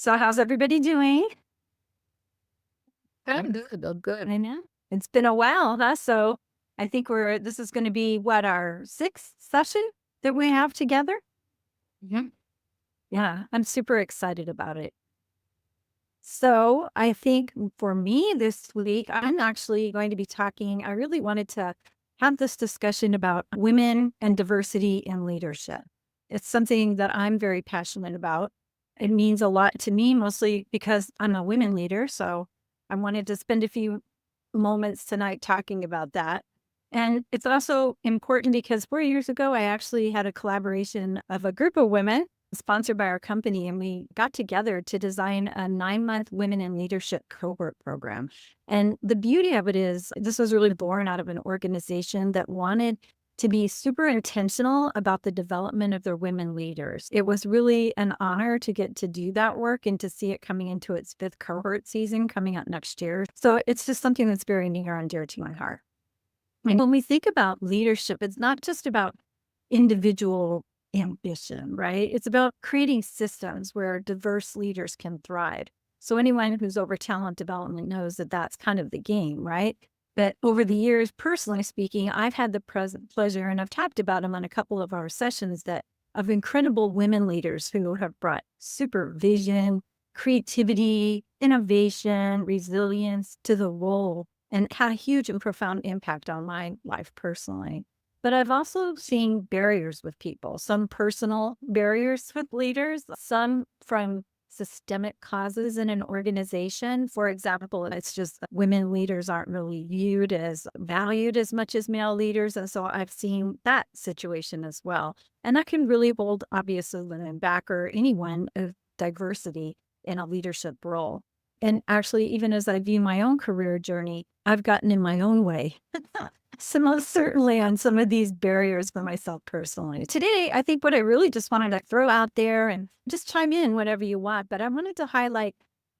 So how's everybody doing? I'm good. I'm good. I know. It's been a while, huh? So I think this is going to be what, our sixth session that we have together? Mhm. Yeah, I'm super excited about it. So I think for me this week, I'm actually going to be talking. I really wanted to have this discussion about women and diversity in leadership. It's something that I'm very passionate about. It means a lot to me, mostly because I'm a women leader. So I wanted to spend a few moments tonight talking about that. And it's also important because 4 years ago, I actually had a collaboration of a group of women sponsored by our company, and we got together to design a 9-month women in leadership cohort program. And the beauty of it is, this was really born out of an organization that wanted to be super intentional about the development of their women leaders. It was really an honor to get to do that work and to see it coming into its 5th cohort season coming up next year. So it's just something that's very near and dear to my heart. And when we think about leadership, it's not just about individual ambition, right? It's about creating systems where diverse leaders can thrive. So anyone who's over talent development knows that that's kind of the game, right? But over the years, personally speaking, I've had the pleasure, and I've talked about them on a couple of our sessions, that of incredible women leaders who have brought supervision, creativity, innovation, resilience to the role and had a huge and profound impact on my life personally. But I've also seen barriers with people, some personal barriers with leaders, some from systemic causes in an organization. For example, it's just that women leaders aren't really viewed as valued as much as male leaders. And so I've seen that situation as well. And that can really hold, obviously, women back or anyone of diversity in a leadership role. And actually, even as I view my own career journey, I've gotten in my own way. So most certainly on some of these barriers for myself personally. Today, I think what I really just wanted to throw out there, and just chime in whatever you want, but I wanted to highlight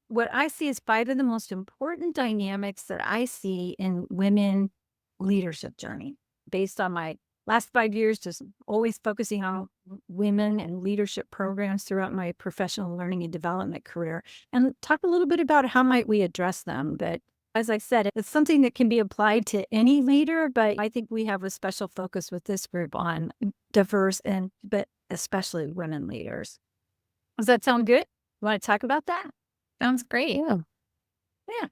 what I see as 5 of the most important dynamics that I see in women leadership journey based on my last 5 years, just always focusing on women and leadership programs throughout my professional learning and development career, and talk a little bit about how might we address them. But as I said, it's something that can be applied to any leader, but I think we have a special focus with this group on diverse but especially women leaders. Does that sound good? You want to talk about that? Sounds great. Yeah. Yeah.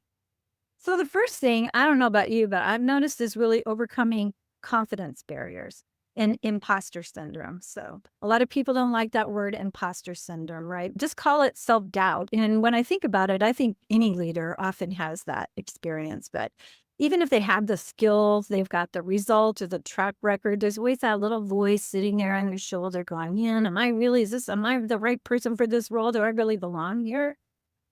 So the first thing, I don't know about you, but I've noticed is really overcoming confidence barriers and imposter syndrome. So a lot of people don't like that word, imposter syndrome, right? Just call it self-doubt. And when I think about it, I think any leader often has that experience. But even if they have the skills, they've got the results or the track record, there's always that little voice sitting there on their shoulder going, "Man, am I the right person for this role? Do I really belong here?"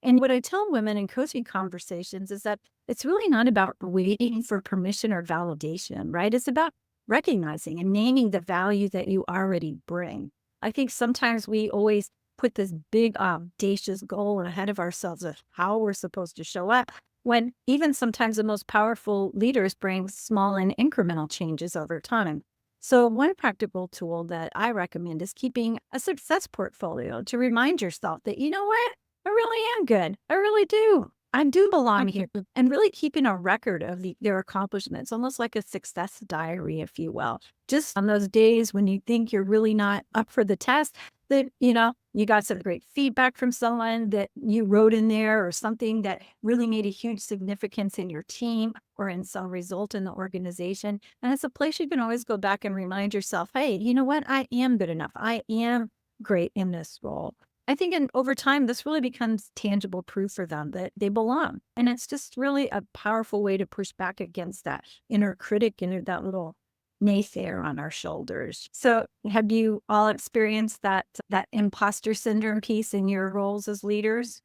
And what I tell women in coaching conversations is that it's really not about waiting for permission or validation, right? It's about recognizing and naming the value that you already bring. I think sometimes we always put this big, audacious goal ahead of ourselves of how we're supposed to show up, when even sometimes the most powerful leaders bring small and incremental changes over time. So, one practical tool that I recommend is keeping a success portfolio to remind yourself that, you know what? I really am good. I really do. I do belong here. And really keeping a record of their accomplishments, almost like a success diary, if you will. Just on those days when you think you're really not up for the test, that, you got some great feedback from someone that you wrote in there, or something that really made a huge significance in your team or in some result in the organization. And it's a place you can always go back and remind yourself, hey, you know what? I am good enough. I am great in this role. I think over time, this really becomes tangible proof for them that they belong. And it's just really a powerful way to push back against that inner critic and that little naysayer on our shoulders. So have you all experienced that imposter syndrome piece in your roles as leaders?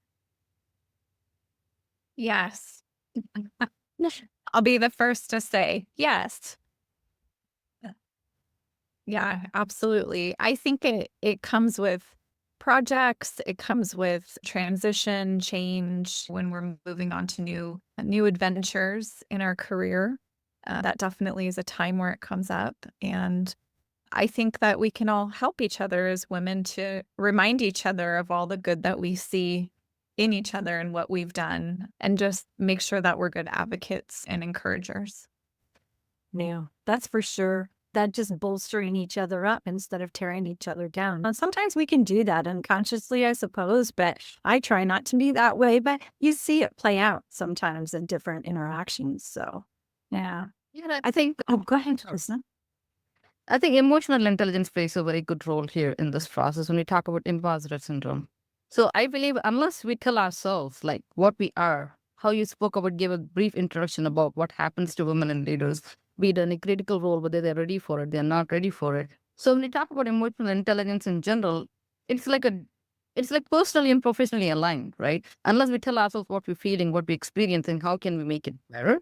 Yes. I'll be the first to say yes. Yeah, absolutely. I think it comes with projects, it comes with transition, change when we're moving on to new adventures in our career. That definitely is a time where it comes up. And I think that we can all help each other as women to remind each other of all the good that we see in each other and what we've done and just make sure that we're good advocates and encouragers. Yeah, that's for sure. That just bolstering each other up instead of tearing each other down. And sometimes we can do that unconsciously, I suppose, but I try not to be that way. But you see it play out sometimes in different interactions. So, yeah. Yeah, I I think, oh, go ahead, Husna. I think emotional intelligence plays a very good role here in this process when we talk about imposter syndrome. So I believe unless we tell ourselves like what we are, how you spoke about, give a brief introduction about what happens to women and leaders, be it in a critical role, whether they're ready for it, they're not ready for it. So when we talk about emotional intelligence in general, it's like a it's like personally and professionally aligned, right? Unless we tell ourselves what we're feeling, what we're experiencing, how can we make it better?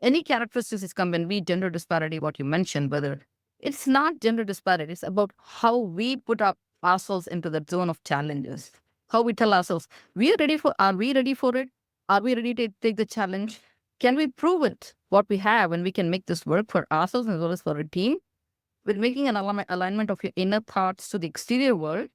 Any characteristics come when we gender disparity, what you mentioned, whether it's not gender disparity, it's about how we put up ourselves into the zone of challenges. How we tell ourselves, are we ready for it? Are we ready to take the challenge? Can we prove it, what we have, and we can make this work for ourselves as well as for a team? With making an alignment of your inner thoughts to the exterior world,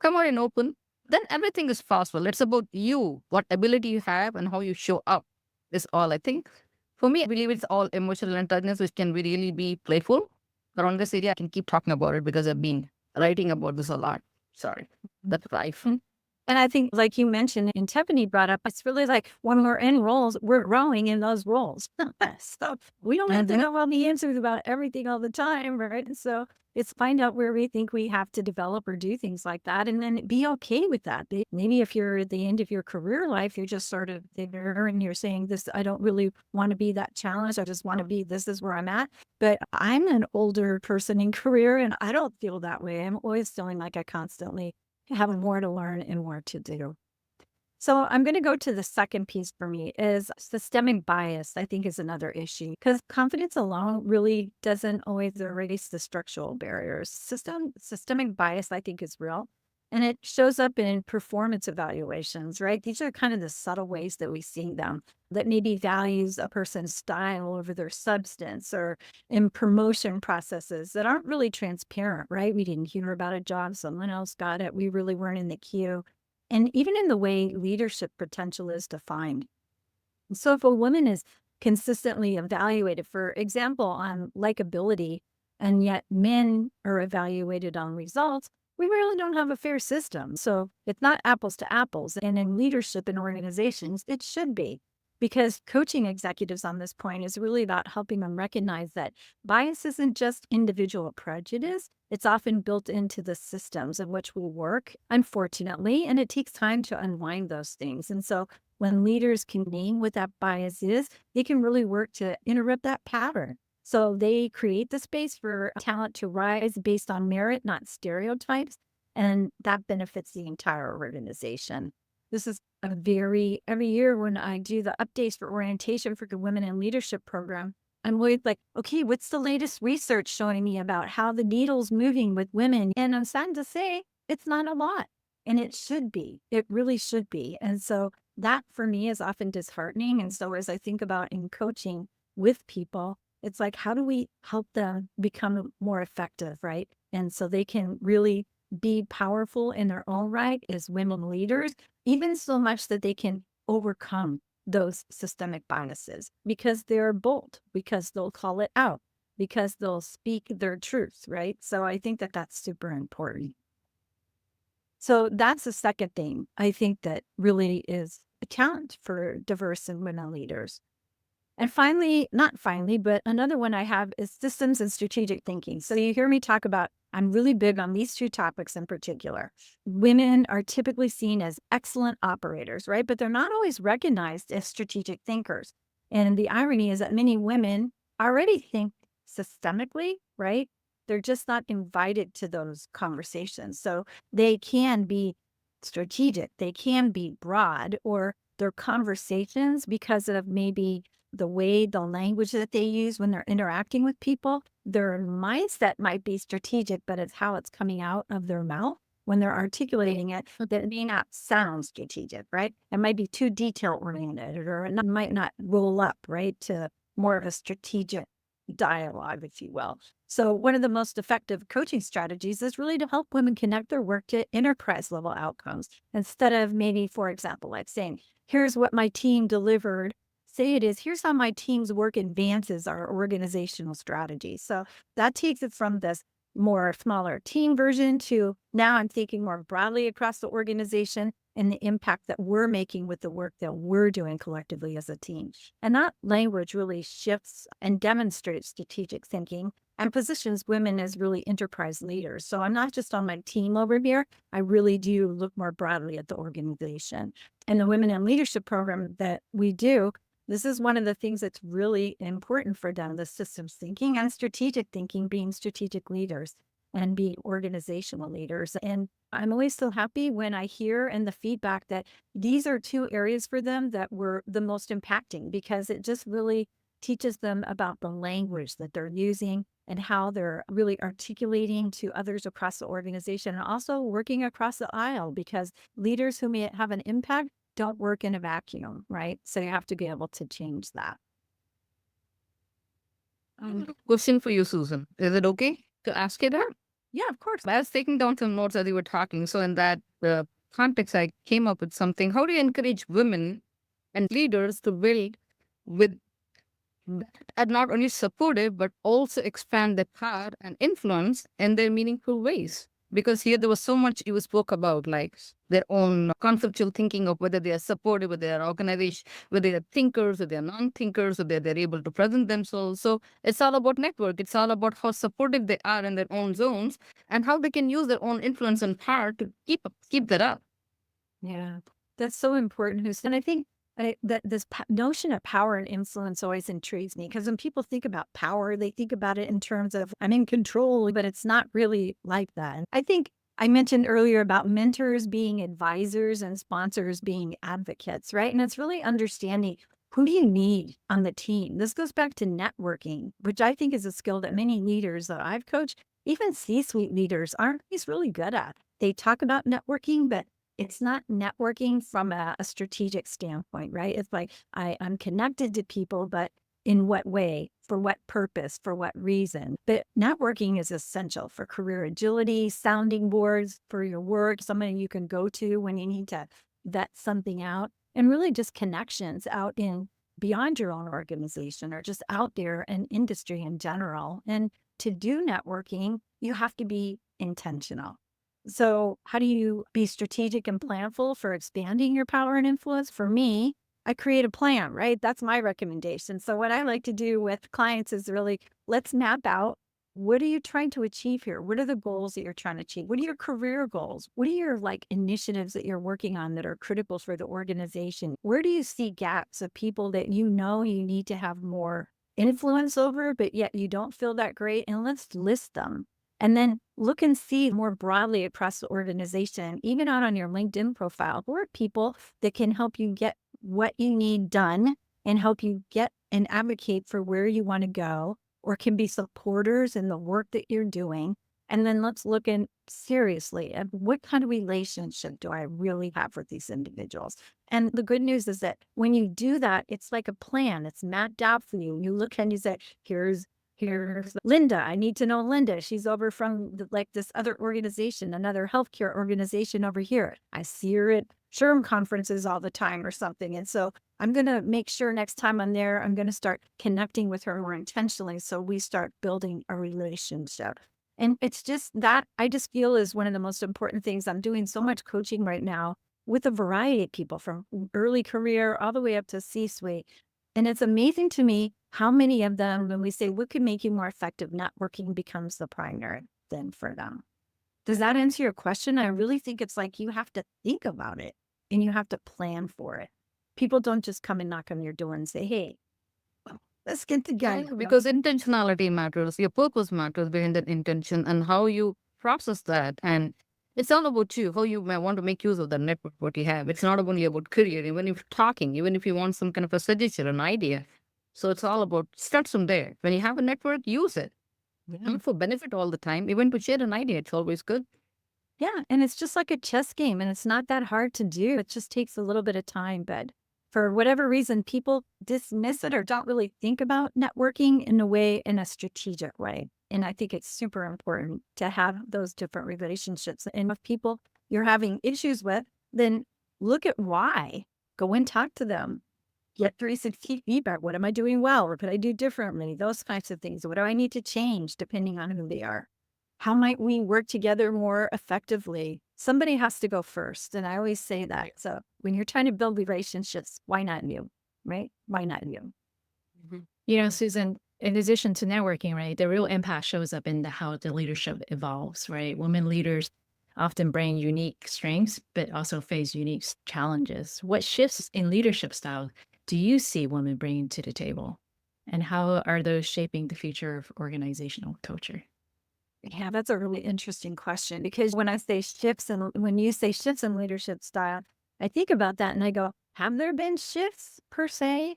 come out and open, then everything is possible. It's about you, what ability you have, and how you show up is all I think. For me, I believe it's all emotional intelligence, which can really be playful. Around this area, I can keep talking about it because I've been writing about this a lot. Sorry, that's life. And I think, like you mentioned, and Tiffany brought up, it's really like when we're in roles, we're growing in those roles. So we don't have to know all the answers about everything all the time, right? And so it's find out where we think we have to develop or do things like that, and then be okay with that. Maybe if you're at the end of your career life, you're just sort of there and you're saying, "This, I don't really want to be that challenged. I just want to be. This is where I'm at." But I'm an older person in career, and I don't feel that way. I'm always feeling like I constantly have more to learn and more to do. So I'm going to go to the second piece for me is systemic bias, I think is another issue because confidence alone really doesn't always erase the structural barriers. Systemic bias, I think, is real. And it shows up in performance evaluations, right? These are kind of the subtle ways that we see them that maybe values a person's style over their substance or in promotion processes that aren't really transparent, right? We didn't hear about a job, someone else got it. We really weren't in the queue. And even in the way leadership potential is defined. So if a woman is consistently evaluated, for example, on likability, and yet men are evaluated on results, we really don't have a fair system. So it's not apples to apples. And in leadership in organizations, it should be. Because coaching executives on this point is really about helping them recognize that bias isn't just individual prejudice, it's often built into the systems in which we work, unfortunately, and it takes time to unwind those things. And so when leaders can name what that bias is, they can really work to interrupt that pattern. So they create the space for talent to rise based on merit, not stereotypes. And that benefits the entire organization. This is every year when I do the updates for orientation for the Women in Leadership program, I'm always like, okay, what's the latest research showing me about how the needle's moving with women? And I'm sad to say it's not a lot. And it should be. It really should be. And so that for me is often disheartening. And so as I think about in coaching with people, it's like, how do we help them become more effective, right? And so they can really be powerful in their own right as women leaders, even so much that they can overcome those systemic biases because they're bold, because they'll call it out, because they'll speak their truth, right? So I think that that's super important. So that's the second thing I think that really is a challenge for diverse and women leaders. And finally, not finally, but another one I have is systems and strategic thinking. So you hear me talk about, I'm really big on these two topics in particular. Women are typically seen as excellent operators, right? But they're not always recognized as strategic thinkers. And the irony is that many women already think systemically, right? They're just not invited to those conversations. So they can be strategic, they can be broad, or their conversations, because of maybe the way, the language that they use when they're interacting with people, their mindset might be strategic, but it's how it's coming out of their mouth when they're articulating it that may not sound strategic, right? It might be too detail oriented, or might not roll up, right, to more of a strategic dialogue, if you will. So one of the most effective coaching strategies is really to help women connect their work to enterprise level outcomes instead of maybe, for example, like saying, here's what my team delivered. Say it is, here's how my team's work advances our organizational strategy. So that takes it from this more smaller team version to now I'm thinking more broadly across the organization and the impact that we're making with the work that we're doing collectively as a team. And that language really shifts and demonstrates strategic thinking and positions women as really enterprise leaders. So I'm not just on my team over here. I really do look more broadly at the organization. And the Women in Leadership program that we do, this is one of the things that's really important for them, the systems thinking and strategic thinking, being strategic leaders and being organizational leaders. And I'm always so happy when I hear in the feedback that these are two areas for them that were the most impacting, because it just really teaches them about the language that they're using and how they're really articulating to others across the organization and also working across the aisle, because leaders who may have an impact don't work in a vacuum, right? So you have to be able to change that. Question for you, Susan. Is it okay to ask you that? Yeah, of course. I was taking down some notes as you were talking. So in that context, I came up with something. How do you encourage women and leaders to build with and not only supportive but also expand their power and influence in their meaningful ways? Because here there was so much you spoke about, like their own conceptual thinking of whether they are supportive, whether they are organization, whether they are thinkers, or they are non-thinkers, whether they're able to present themselves. So it's all about network. It's all about how supportive they are in their own zones and how they can use their own influence and power to keep that up. Yeah, that's so important. And I think that this notion of power and influence always intrigues me, because when people think about power, they think about it in terms of I'm in control, but it's not really like that. And I think I mentioned earlier about mentors being advisors and sponsors being advocates, right? And it's really understanding who do you need on the team. This goes back to networking, which I think is a skill that many leaders that I've coached, even C-suite leaders, aren't always really good at. They talk about networking, but it's not networking from a strategic standpoint, right? It's like I'm connected to people, but in what way, for what purpose, for what reason? But networking is essential for career agility, sounding boards for your work, somebody you can go to when you need to vet something out, and really just connections out in beyond your own organization or just out there in industry in general. And to do networking, you have to be intentional. So how do you be strategic and planful for expanding your power and influence? For me, I create a plan, right? That's my recommendation. So what I like to do with clients is really, let's map out, what are you trying to achieve here? What are the goals that you're trying to achieve? What are your career goals? What are your initiatives that you're working on that are critical for the organization? Where do you see gaps of people that you know you need to have more influence over, but yet you don't feel that great? And let's list them. And then look and see more broadly across the organization, even out on your LinkedIn profile, who are people that can help you get what you need done and help you get and advocate for where you want to go, or can be supporters in the work that you're doing. And then let's look in seriously at what kind of relationship do I really have with these individuals. And the good news is that when you do that, it's like a plan. It's mapped out for you. You look and you say, here's Linda. I need to know Linda. She's over from this other organization, another healthcare organization over here. I see her at SHRM conferences all the time or something. And so I'm going to make sure next time I'm there, I'm going to start connecting with her more intentionally. So we start building a relationship. And it's just that I just feel is one of the most important things. I'm doing so much coaching right now with a variety of people from early career all the way up to C-suite. And it's amazing to me how many of them, when we say what could make you more effective, networking becomes the primary thing for them. Does that answer your question? I really think it's like you have to think about it and you have to plan for it. People don't just come and knock on your door and say, hey, let's get together. Because intentionality matters, your purpose matters behind that intention and how you process that. And it's all about you, how you may want to make use of the network, what you have. It's not only about career, even if talking, even if you want some kind of a suggestion, an idea. So it's all about start from there. When you have a network, use it. Not for benefit all the time, even to share an idea, it's always good. Yeah. And it's just like a chess game, and it's not that hard to do. It just takes a little bit of time, but for whatever reason, people dismiss it or don't really think about networking in a strategic way. And I think it's super important to have those different relationships. And if people you're having issues with, then look at why. Go and talk to them. Get 360 feedback. What am I doing well? Or could I do differently? Those kinds of things. What do I need to change depending on who they are? How might we work together more effectively? Somebody has to go first. And I always say that. So when you're trying to build relationships, why not you? Right? Why not you? You know, Susan, in addition to networking, right, the real impact shows up in how the leadership evolves, right? Women leaders often bring unique strengths, but also face unique challenges. What shifts in leadership style do you see women bringing to the table? And how are those shaping the future of organizational culture? Yeah, that's a really interesting question because when I say shifts and when you say shifts in leadership style, I think about that and I go, have there been shifts per se?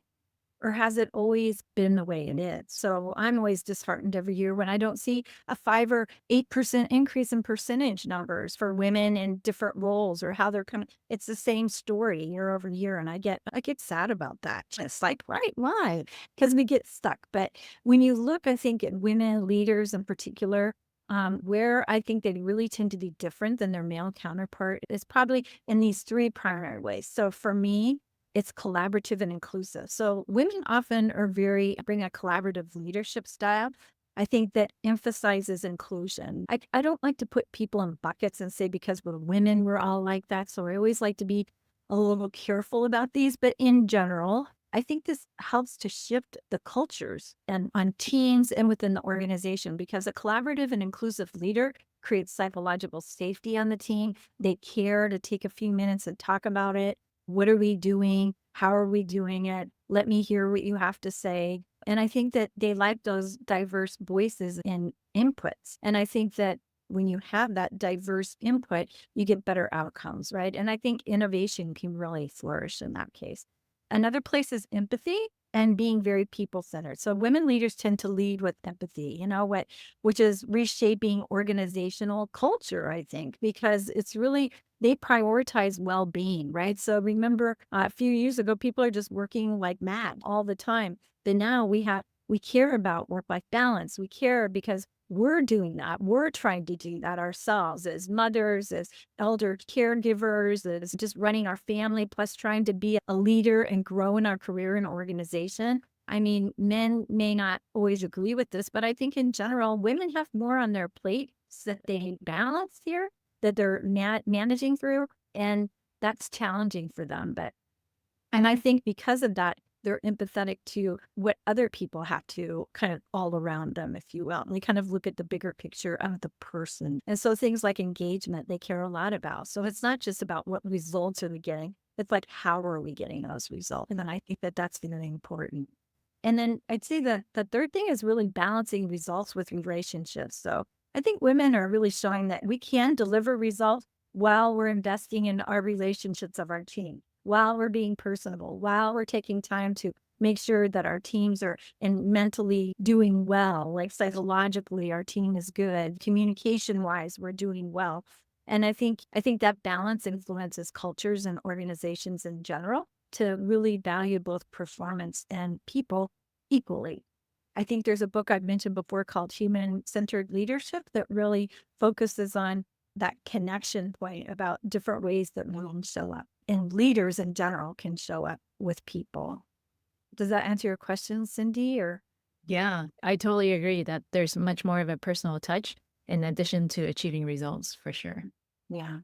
Or has it always been the way it is? So I'm always disheartened every year when I don't see a 5 or 8% increase in percentage numbers for women in different roles or how they're coming. It's the same story year over year. And I get sad about that. It's like, right, why? Because we get stuck. But when you look, I think at women leaders in particular, where I think they really tend to be different than their male counterpart is probably in these three primary ways. So for me, it's collaborative and inclusive. So women often bring a collaborative leadership style. I think that emphasizes inclusion. I don't like to put people in buckets and say because we're women, we're all like that. So I always like to be a little careful about these. But in general, I think this helps to shift the cultures and on teams and within the organization because a collaborative and inclusive leader creates psychological safety on the team. They care to take a few minutes and talk about it. What are we doing? How are we doing it? Let me hear what you have to say. And I think that they like those diverse voices and inputs. And I think that when you have that diverse input, you get better outcomes, right? And I think innovation can really flourish in that case. Another place is empathy and being very people centered. So women leaders tend to lead with empathy, which is reshaping organizational culture, I think, because it's really they prioritize well-being, right? So remember a few years ago, people are just working like mad all the time. But now we care about work-life balance. We care because we're doing that. We're trying to do that ourselves as mothers, as elder caregivers, as just running our family, plus trying to be a leader and grow in our career and organization. I mean, men may not always agree with this, but I think in general, women have more on their plate that they balance here that they're managing through, and that's challenging for them. And I think because of that, they're empathetic to what other people have to kind of all around them, if you will. And they kind of look at the bigger picture of the person. And so things like engagement, they care a lot about. So it's not just about what results are we getting. It's like, how are we getting those results? And then I think that that's really important. And then I'd say that the third thing is really balancing results with relationships. So I think women are really showing that we can deliver results while we're investing in our relationships of our team, while we're being personable, while we're taking time to make sure that our teams are and mentally doing well, like psychologically, our team is good, communication wise, we're doing well. And I think that balance influences cultures and organizations in general to really value both performance and people equally. I think there's a book I've mentioned before called Human Centered Leadership that really focuses on that connection point about different ways that women show up and leaders in general can show up with people. Does that answer your question, Cindy? Or Yeah, I totally agree that there's much more of a personal touch in addition to achieving results for sure. yeah.